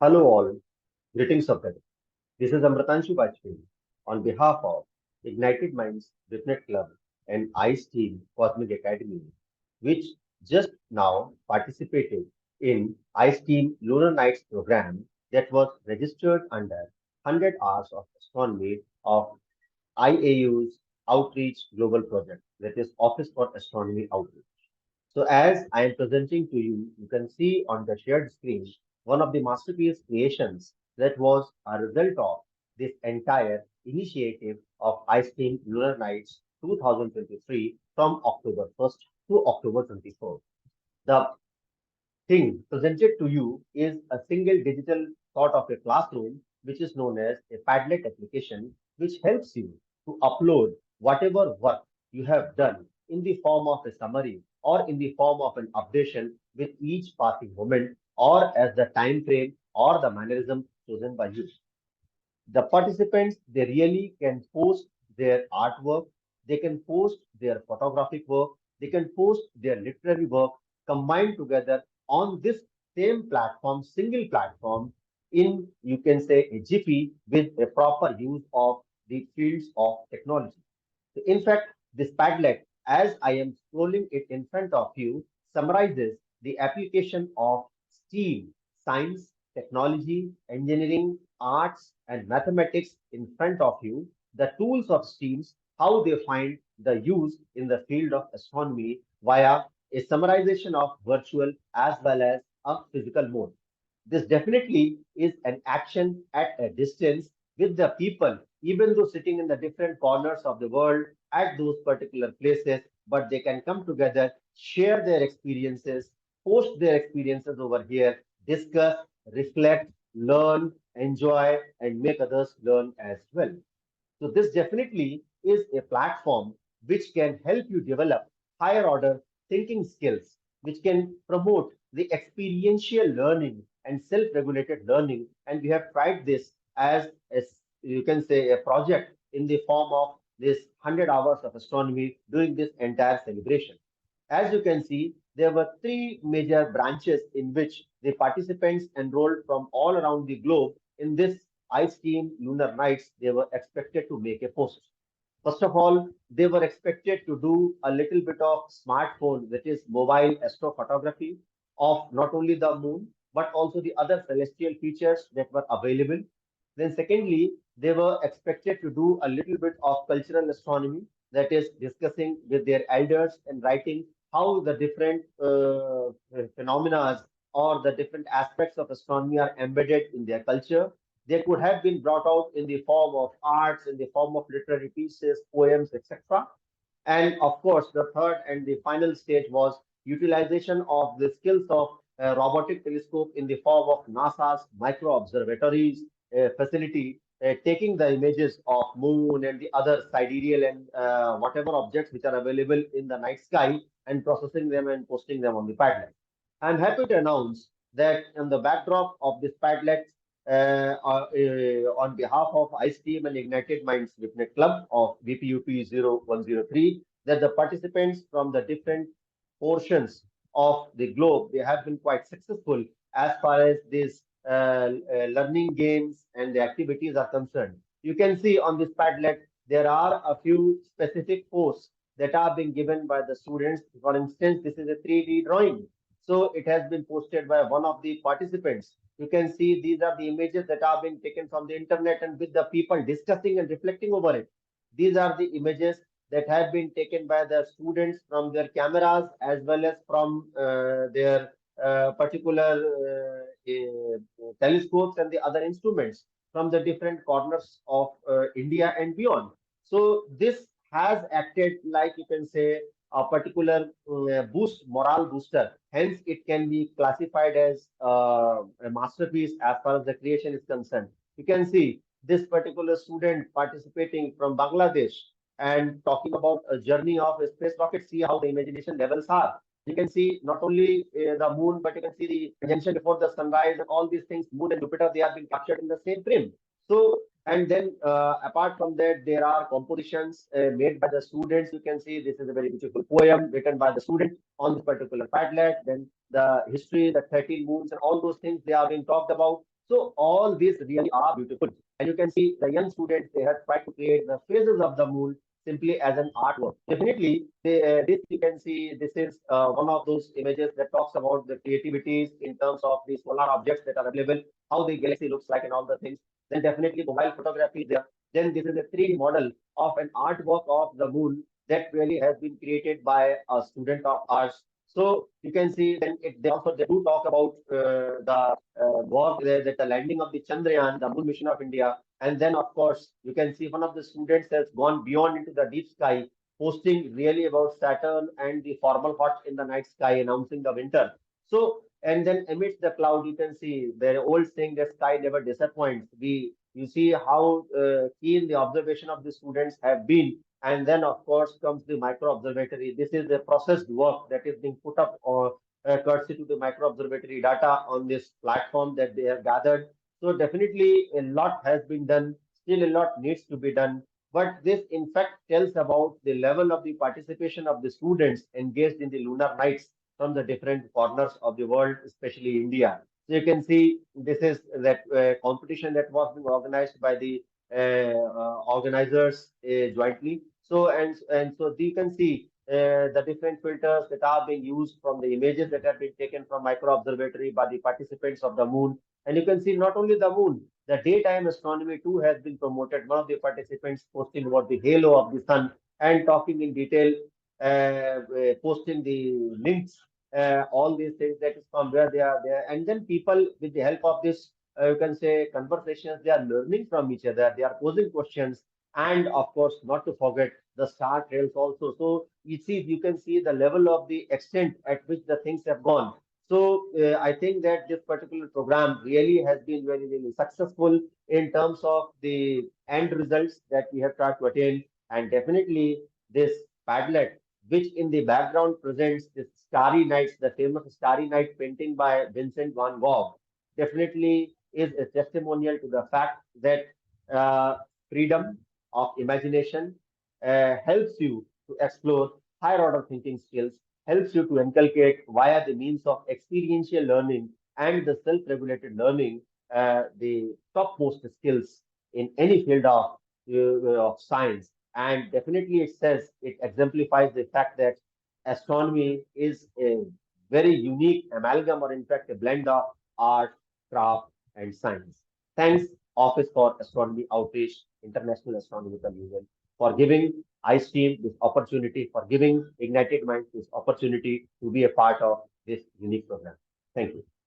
Hello all, greetings of the day. This is Amritanshu Bajpayee on behalf of Ignited Minds VIPNET Club and iSTEAM Cosmic Academy, which just now participated in iSTEAM Lunar Nights program that was registered under 100 hours of astronomy of IAU's Outreach Global Project, that is Office for Astronomy Outreach. So as I am presenting to you, you can see on the shared screen one of the masterpiece creations that was a result of this entire initiative of iSTEAM Lunar Nights 2023 from October 1st to October 24th. The thing presented to you is a single digital sort of a classroom, which is known as a Padlet application, which helps you to upload whatever work you have done in the form of a summary or in the form of an updation with each passing moment or as the time frame or the mannerism chosen by you. The participants, they really can post their artwork, they can post their photographic work, they can post their literary work combined together on this same platform, single platform, in you can say a jiffy with a proper use of the fields of technology. In fact, this Padlet, as I am scrolling it in front of you, summarizes the application of STEAM, science, technology, engineering, arts, and mathematics in front of you, the tools of STEAMs, how they find the use in the field of astronomy via a summarization of virtual as well as a physical mode. This definitely is an action at a distance with the people, even though sitting in the different corners of the world at those particular places, but they can come together, share their experiences, post their experiences over here, discuss, reflect, learn, enjoy, and make others learn as well. So this definitely is a platform which can help you develop higher order thinking skills, which can promote the experiential learning and self-regulated learning. And we have tried this as you can say a project in the form of this 100 hours of astronomy during this entire celebration. As you can see, there were three major branches in which the participants enrolled from all around the globe in this iSTEAM Lunar Nights. They were expected to make a post. First of all, they were expected to do a little bit of smartphone, that is mobile astrophotography of not only the moon, but also the other celestial features that were available. Then secondly, they were expected to do a little bit of cultural astronomy, that is discussing with their elders and writing how the different phenomena or the different aspects of astronomy are embedded in their culture. They could have been brought out in the form of arts, in the form of literary pieces, poems, etc. And of course, the third and the final stage was utilization of the skills of robotic telescope in the form of NASA's MicroObservatories facility, taking the images of moon and the other sidereal and whatever objects which are available in the night sky and processing them and posting them on the Padlet. I'm happy to announce that on the backdrop of this Padlet, on behalf of iSTEAM and Ignited Minds VIPNET Club of VP-UP0103, that the participants from the different portions of the globe, they have been quite successful as far as these learning games and the activities are concerned. You can see on this Padlet, there are a few specific posts that are being given by the students. For instance, this is a 3D drawing. So it has been posted by one of the participants. You can see these are the images that are being taken from the internet and with the people discussing and reflecting over it. These are the images that have been taken by the students from their cameras as well as from their particular telescopes and the other instruments from the different corners of India and beyond. So this has acted like you can say a particular morale booster. Hence, it can be classified as a masterpiece as far as the creation is concerned. You can see this particular student participating from Bangladesh and talking about a journey of a space rocket. See how the imagination levels are. You can see not only the moon, but you can see the conjunction before the sunrise and all these things, moon and Jupiter, they have been captured in the same frame. So, and then apart from that, there are compositions made by the students. You can see this is a very beautiful poem written by the student on this particular Padlet. Then the history, the 13 moons, and all those things they are being talked about. So all these really are beautiful. And you can see the young students, they have tried to create the phases of the moon simply as an artwork. Definitely, this you can see, this is one of those images that talks about the creativities in terms of the solar objects that are available, how the galaxy looks like and all the things. Then definitely mobile photography there. Then this is a 3D model of an artwork of the moon that really has been created by a student of ours. So you can see then they do talk about the work that the landing of the Chandrayaan, the moon mission of India, and then of course you can see one of the students has gone beyond into the deep sky, posting really about Saturn and the formal hot in the night sky, announcing the winter. So and then amidst the cloud, you can see the old saying that sky never disappoints. You see how keen the observation of the students have been, and then of course comes the micro observatory. This is the processed work that is being put up or courtesy to the micro observatory data on this platform that they have gathered. So definitely a lot has been done. Still a lot needs to be done. But this in fact tells about the level of the participation of the students engaged in the lunar nights from the different corners of the world, especially India. So you can see this is that competition that was being organized by the organizers jointly. So and so you can see the different filters that are being used from the images that have been taken from micro observatory by the participants of the moon. And you can see not only the moon, the daytime astronomy too has been promoted. One of the participants posting about the halo of the sun and talking in detail, posting the links, all these things that is from where they are there. And then people, with the help of this, you can say conversations, they are learning from each other. They are posing questions, and of course, not to forget the star trails also. So you can see the level of the extent at which the things have gone. So I think that this particular program really has been very, really successful in terms of the end results that we have tried to attain. And definitely this Padlet, which in the background presents this Starry Nights, the famous Starry Night painting by Vincent Van Gogh, definitely is a testimonial to the fact that uh, freedom of imagination helps you to explore higher order thinking skills, helps you to inculcate via the means of experiential learning and the self-regulated learning the topmost skills in any field of science. And definitely it exemplifies the fact that astronomy is a very unique amalgam, or in fact a blend of art, craft, and science. Thanks, Office for Astronomy Outreach, International Astronomical Union, for giving iSTEAM this opportunity, for giving Ignited Minds this opportunity to be a part of this unique program. Thank you.